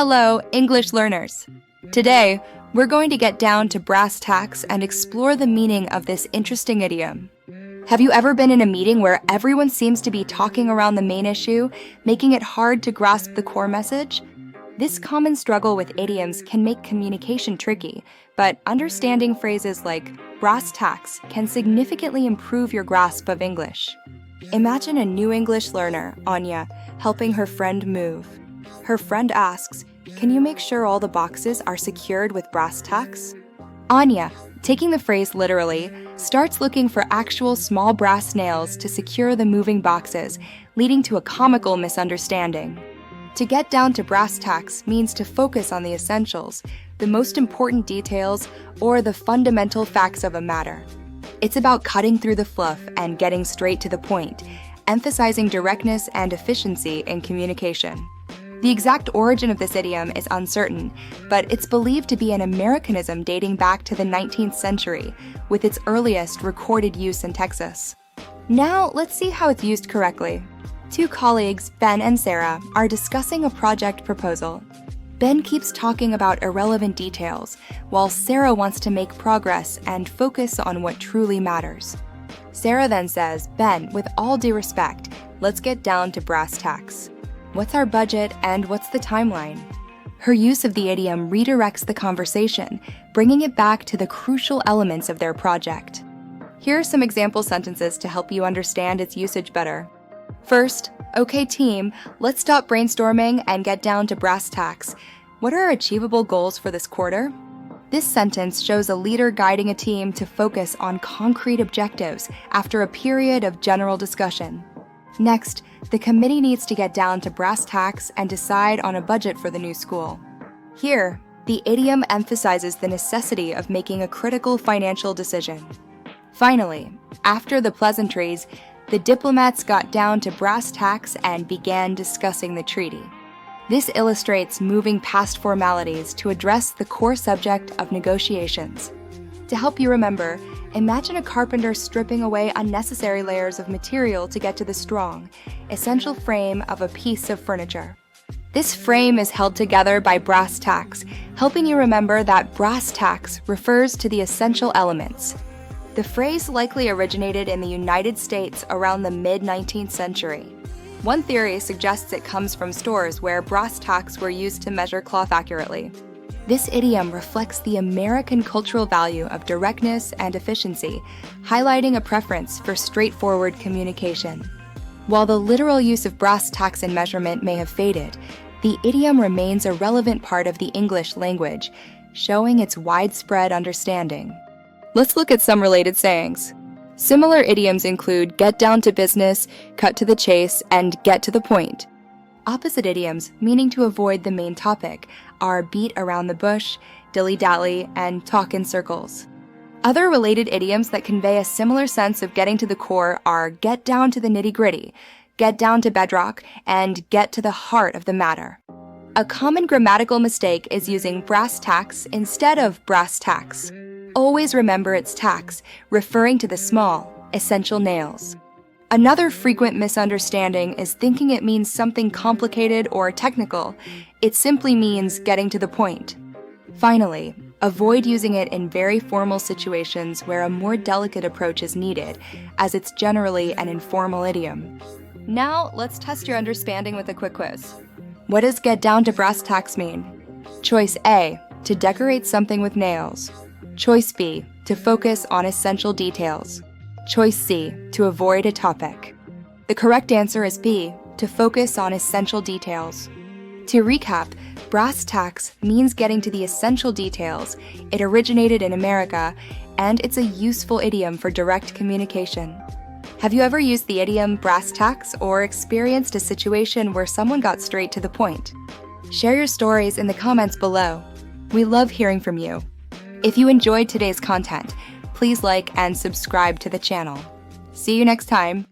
Hello, English learners! Today, we're going to get down to brass tacks and explore the meaning of this interesting idiom. Have you ever been in a meeting where everyone seems to be talking around the main issue, making it hard to grasp the core message? This common struggle with idioms can make communication tricky, but understanding phrases like brass tacks can significantly improve your grasp of English. Imagine a new English learner, Anya, helping her friend move. Her friend asks, "Can you make sure all the boxes are secured with brass tacks?" Anya, taking the phrase literally, starts looking for actual small brass nails to secure the moving boxes, leading to a comical misunderstanding. To get down to brass tacks means to focus on the essentials, the most important details, or the fundamental facts of a matter. It's about cutting through the fluff and getting straight to the point, emphasizing directness and efficiency in communication. The exact origin of this idiom is uncertain, but it's believed to be an Americanism dating back to the 19th century, with its earliest recorded use in Texas. Now, let's see how it's used correctly. Two colleagues, Ben and Sarah, are discussing a project proposal. Ben keeps talking about irrelevant details, while Sarah wants to make progress and focus on what truly matters. Sarah then says, "Ben, with all due respect, let's get down to brass tacks. What's our budget and what's the timeline?" Her use of the idiom redirects the conversation, bringing it back to the crucial elements of their project. Here are some example sentences to help you understand its usage better. First, "Okay team, let's stop brainstorming and get down to brass tacks. What are our achievable goals for this quarter?" This sentence shows a leader guiding a team to focus on concrete objectives after a period of general discussion. Next, the committee needs to get down to brass tacks and decide on a budget for the new school. Here, the idiom emphasizes the necessity of making a critical financial decision. Finally, after the pleasantries, the diplomats got down to brass tacks and began discussing the treaty. This illustrates moving past formalities to address the core subject of negotiations. To help you remember, imagine a carpenter stripping away unnecessary layers of material to get to the strong, essential frame of a piece of furniture. This frame is held together by brass tacks, helping you remember that brass tacks refers to the essential elements. The phrase likely originated in the United States around the mid-19th century. One theory suggests it comes from stores where brass tacks were used to measure cloth accurately. This idiom reflects the American cultural value of directness and efficiency, highlighting a preference for straightforward communication. While the literal use of brass tacks in measurement may have faded, the idiom remains a relevant part of the English language, showing its widespread understanding. Let's look at some related sayings. Similar idioms include get down to business, cut to the chase, and get to the point. Opposite idioms, meaning to avoid the main topic, are beat around the bush, dilly-dally, and talk in circles. Other related idioms that convey a similar sense of getting to the core are get down to the nitty-gritty, get down to bedrock, and get to the heart of the matter. A common grammatical mistake is using brass tacks instead of brass tacks. Always remember it's tacks, referring to the small, essential nails. Another frequent misunderstanding is thinking it means something complicated or technical. It simply means getting to the point. Finally, avoid using it in very formal situations where a more delicate approach is needed, as it's generally an informal idiom. Now, let's test your understanding with a quick quiz. What does get down to brass tacks mean? Choice A, to decorate something with nails. Choice B, to focus on essential details. Choice C, to avoid a topic. The correct answer is B, to focus on essential details. To recap, brass tacks means getting to the essential details. It originated in America, and it's a useful idiom for direct communication. Have you ever used the idiom brass tacks or experienced a situation where someone got straight to the point? Share your stories in the comments below. We love hearing from you. If you enjoyed today's content, please like and subscribe to the channel. See you next time.